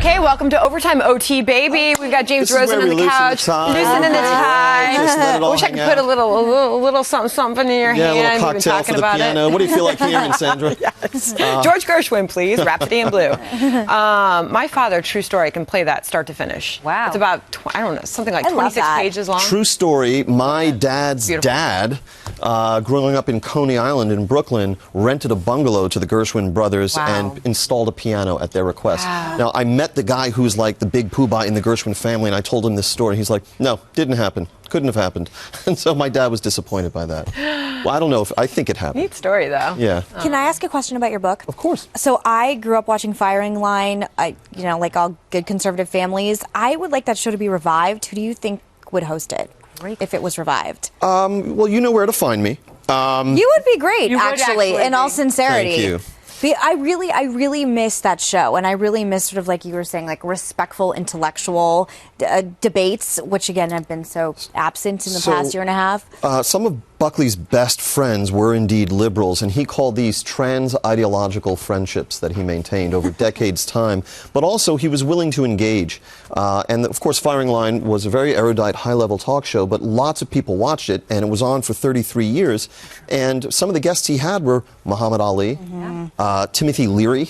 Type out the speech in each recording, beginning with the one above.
Okay, welcome to Overtime OT, baby. We've got James Rosen on the couch. Loosening the tie. I wish I could put a little something in your hand. Yeah, a little cocktail for the piano. What do you feel like hearing, Sandra? Yes. George Gershwin, please. Rhapsody in Blue. My father, true story, can play that start to finish. Wow. It's about, I don't know, something like 26 pages long. True story. My dad's dad, growing up in Coney Island in Brooklyn, rented a bungalow to the Gershwin brothers and installed a piano at their request. Wow. Now, I met the guy who's like the big poobah in the Gershwin family, and I told him this story. He's like, no, didn't happen. Couldn't have happened. And so my dad was disappointed by that. Well, I don't know if I think it happened. Neat story, though. Yeah. Can I ask a question about your book? Of course. So I grew up watching Firing Line, like all good conservative families. I would like that show to be revived. Who do you think would host it if it was revived? Well, you know where to find me. You would be great, actually, in all sincerity. Thank you. But I really miss that show, and I really miss sort of like you were saying, like respectful intellectual debates, which again have been so absent in the past year and a half. Some of Buckley's best friends were indeed liberals, and he called these trans-ideological friendships that he maintained over decades' time. But also, he was willing to engage. And of course, Firing Line was a very erudite, high-level talk show, but lots of people watched it, and it was on for 33 years. And some of the guests he had were Muhammad Ali, Timothy Leary,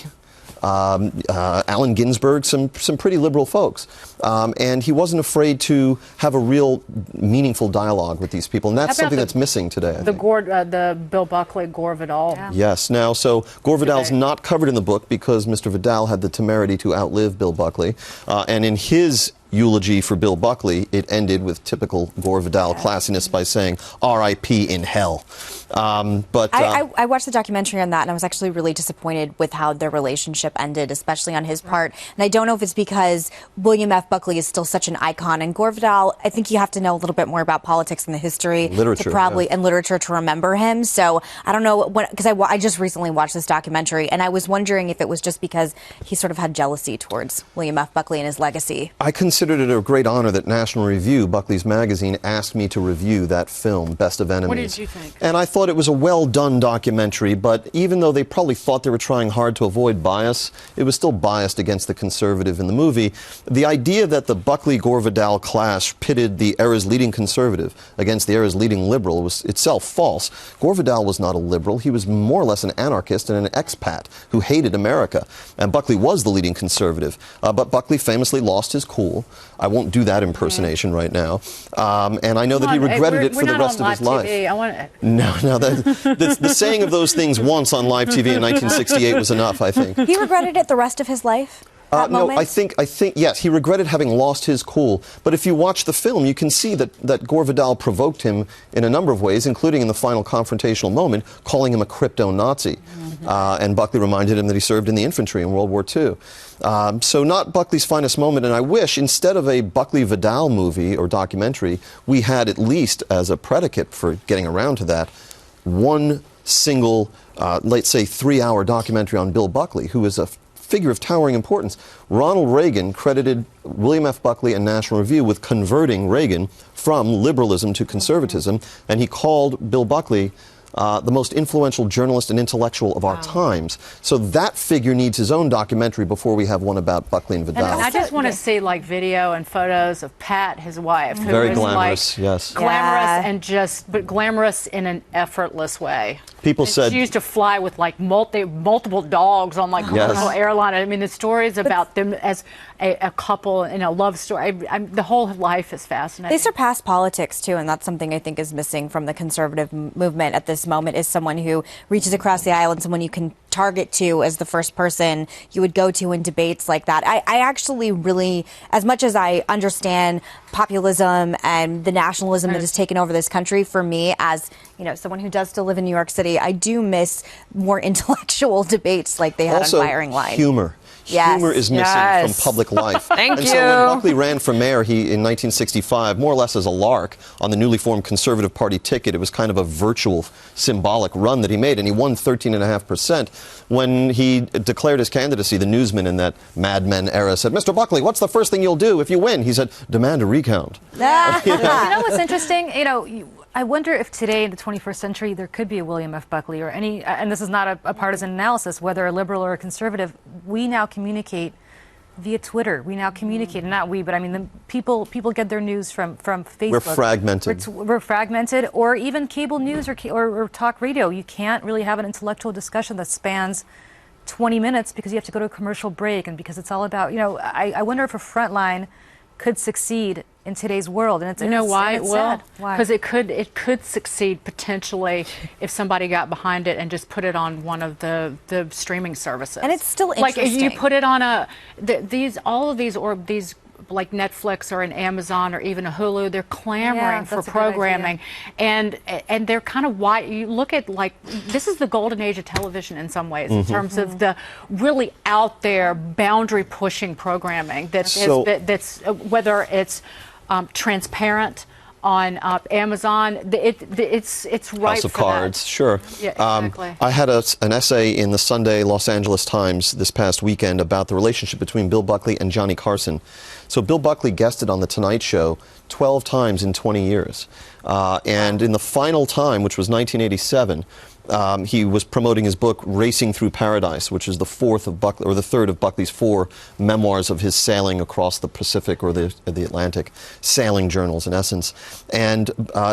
Allen Ginsberg, some pretty liberal folks. And he wasn't afraid to have a real meaningful dialogue with these people. And that's something that's missing today, I think. The Bill Buckley, Gore Vidal. Yeah. Yes. Now, so Gore Vidal's not covered in the book because Mr. Vidal had the temerity to outlive Bill Buckley. And in his eulogy for Bill Buckley, it ended with typical Gore Vidal classiness by saying, R.I.P. in hell. I watched the documentary on that, and I was actually really disappointed with how their relationship ended, especially on his part. And I don't know if it's because William F. Buckley is still such an icon, and Gore Vidal, I think you have to know a little bit more about politics and the history, literature, and literature to remember him. So I don't know, because I just recently watched this documentary, and I was wondering if it was just because he sort of had jealousy towards William F. Buckley and his legacy. I considered it a great honor that National Review, Buckley's magazine, asked me to review that film, Best of Enemies. What did you think? And I thought it was a well-done documentary, but even though they probably thought they were trying hard to avoid bias, it was still biased against the conservative in the movie. The idea that the Buckley-Gore Vidal clash pitted the era's leading conservative against the era's leading liberal was itself false. Gore Vidal was not a liberal. He was more or less an anarchist and an expat who hated America. And Buckley was the leading conservative. But Buckley famously lost his cool. I won't do that impersonation right now. And I know that he regretted it for the rest of his life. No, the saying of those things once on live TV in 1968 was enough, I think. He regretted it the rest of his life? No, I think, yes, he regretted having lost his cool. But if you watch the film, you can see that Gore Vidal provoked him in a number of ways, including in the final confrontational moment, calling him a crypto-Nazi. And Buckley reminded him that he served in the infantry in World War II. So not Buckley's finest moment, and I wish, instead of a Buckley-Vidal movie or documentary, we had at least, as a predicate for getting around to that, one single, let's say, 3-hour documentary on Bill Buckley, who is a figure of towering importance. Ronald Reagan credited William F. Buckley and National Review with converting Reagan from liberalism to conservatism, and he called Bill Buckley the most influential journalist and intellectual of our times. So that figure needs his own documentary before we have one about Buckley and Vidal. And I just want to see like video and photos of Pat, his wife, who very is glamorous, like, yes, glamorous but glamorous in an effortless way. People said she used to fly with like multiple dogs on like commercial airline. I mean, the stories about them as a couple in a love story. The whole life is fascinating. They surpass politics too, and that's something I think is missing from the conservative movement at this moment. Is someone who reaches across the aisle and someone you can target to as the first person you would go to in debates like that. I actually really, as much as I understand populism and the nationalism that has taken over this country, for me, as someone who does still live in New York City, I do miss more intellectual debates like they had on Firing Line. Humor. Humor is missing from public life. Thank you. So when Buckley ran for mayor in 1965, more or less as a lark, on the newly formed Conservative Party ticket, it was kind of a virtual, symbolic run that he made, and he won 13.5%. When he declared his candidacy, the newsman in that Mad Men era said, "Mr. Buckley, what's the first thing you'll do if you win?" He said, "Demand a recount." You know what's interesting? I wonder if today in the 21st century there could be a William F. Buckley or any, and this is not a partisan analysis, whether a liberal or a conservative. We now communicate via Twitter. We now communicate, not we, but I mean, the people get their news from Facebook. We're fragmented. We're fragmented, or even cable news or talk radio. You can't really have an intellectual discussion that spans 20 minutes because you have to go to a commercial break, and because it's all about, I wonder if a Frontline could succeed in today's world, and it's why it will? Why? Because it could succeed potentially if somebody got behind it and just put it on one of the streaming services. And it's still interesting. Like if you put it on all of these like Netflix or an Amazon or even a Hulu, they're clamoring for programming, and they're kind of why you look at, like, this is the golden age of television in some ways, in terms of the really out there boundary pushing programming that's whether it's transparent on Amazon, it's ripe House of for Cards, that. sure. Yeah, exactly. I had an essay in the Sunday Los Angeles Times this past weekend about the relationship between Bill Buckley and Johnny Carson. So Bill Buckley guested on The Tonight Show 12 times in 20 years. And in the final time, which was 1987, he was promoting his book Racing Through Paradise, which is the third of Buckley's 4 memoirs of his sailing across the Pacific or the Atlantic, sailing journals in essence. And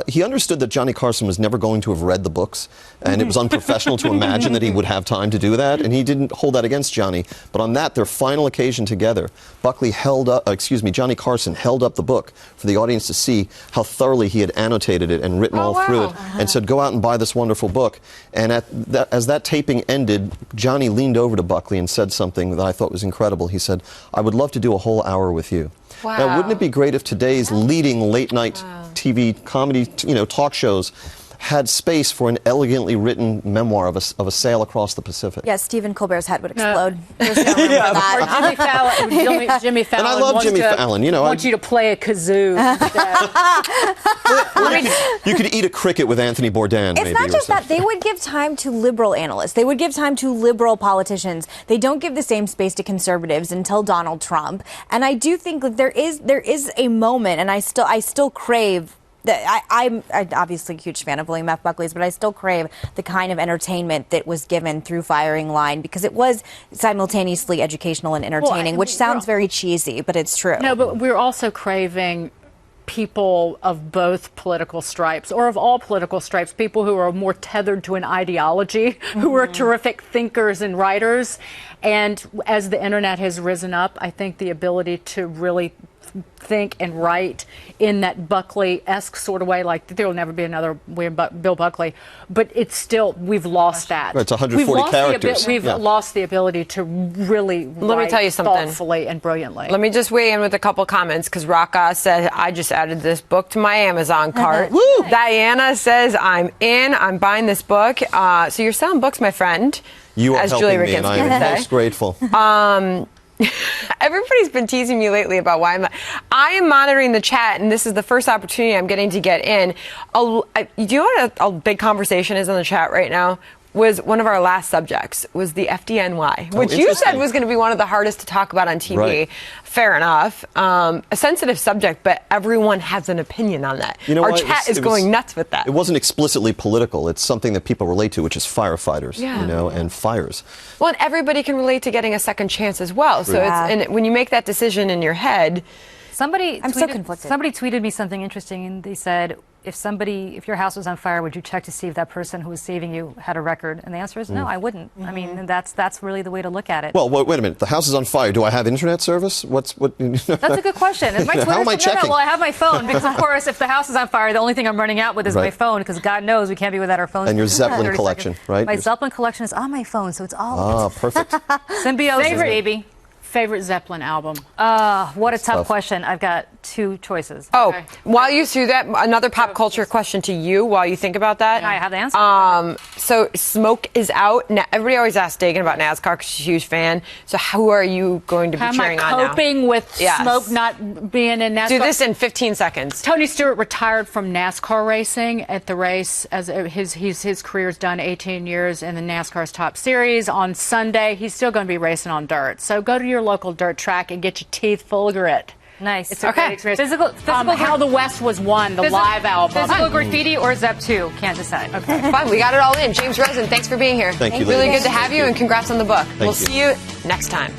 he understood that Johnny Carson was never going to have read the books, and it was unprofessional to imagine that he would have time to do that, and he didn't hold that against Johnny. But on their final occasion together, Johnny Carson held up the book for the audience to see how thoroughly he had annotated it and written all through it, and said, "Go out and buy this wonderful book." And as that taping ended, Johnny leaned over to Buckley and said something that I thought was incredible. He said, "I would love to do a whole hour with you." Wow. Now, wouldn't it be great if today's leading late-night TV comedy, talk shows had space for an elegantly written memoir of a sail across the Pacific? Yes, Stephen Colbert's head would explode. There's no room for that. Jimmy Fallon. And I love Jimmy Fallon. Wants you to play a kazoo. You could eat a cricket with Anthony Bourdain. It's not just that. They would give time to liberal analysts. They would give time to liberal politicians. They don't give the same space to conservatives until Donald Trump. And I do think that there is a moment, and I still crave. I'm obviously a huge fan of William F. Buckley's, but I still crave the kind of entertainment that was given through Firing Line, because it was simultaneously educational and entertaining, which sounds very cheesy, but it's true. No, but we're also craving people of both political stripes, or of all political stripes, people who are more tethered to an ideology, who are terrific thinkers and writers. And as the internet has risen up, I think the ability to really think and write in that Buckley-esque sort of way, like there will never be another Bill Buckley, but it's still, we've lost that. Right, it's 140 characters. We've lost the ability to really Let me tell you something thoughtfully and brilliantly. Let me just weigh in with a couple comments, because Raka said, I just added this book to my Amazon cart. Diana says, I'm in, I'm buying this book. So you're selling books, my friend. You are as helping Julie me, and I am most grateful. Everybody's been teasing me lately about why I am monitoring the chat, and this is the first opportunity I'm getting to get in. Do you know what a big conversation is on the chat right now? Was one of our last subjects was the FDNY, which you said was going to be one of the hardest to talk about on TV. Right. Fair enough. A sensitive subject, but everyone has an opinion on that. Our chat is going nuts with that. It wasn't explicitly political. It's something that people relate to, which is firefighters, and fires. Well, and everybody can relate to getting a second chance as well. So and when you make that decision in your head, I'm so conflicted. Somebody tweeted me something interesting, and they said, if your house was on fire, would you check to see if that person who was saving you had a record? And the answer is no, I wouldn't. I mean, that's really the way to look at it. Well, wait a minute. The house is on fire. Do I have internet service? That's a good question. Is my Twitter? How am I checking? Well, I have my phone, because of course, if the house is on fire, the only thing I'm running out with is my phone, because God knows we can't be without our phones. And your Zeppelin collection, right? My Zeppelin collection is on my phone, so it's all. Perfect. Symbiosis, baby. Favorite Zeppelin album? What a tough question. I've got 2 choices. While you do that, another pop culture question to you while you think about that. I have the answer. So Smoke is out. Now, everybody always asks Dagen about NASCAR because she's a huge fan. So who are you going to be cheering on now? Am I coping with Smoke not being in NASCAR? Do this in 15 seconds. Tony Stewart retired from NASCAR racing at the race. As his career's done 18 years in the NASCAR's Top Series. On Sunday, he's still going to be racing on dirt. So go to your local dirt track and get your teeth full of grit. Nice. It's a great experience. Physical How the West Was Won, the live album. Physical Graffiti or Zep 2. Can't decide. Okay. Fun. We got it all in. James Rosen, thanks for being here. Thank you, Really ladies. good to have you, and congrats on the book. We'll you. see you next time.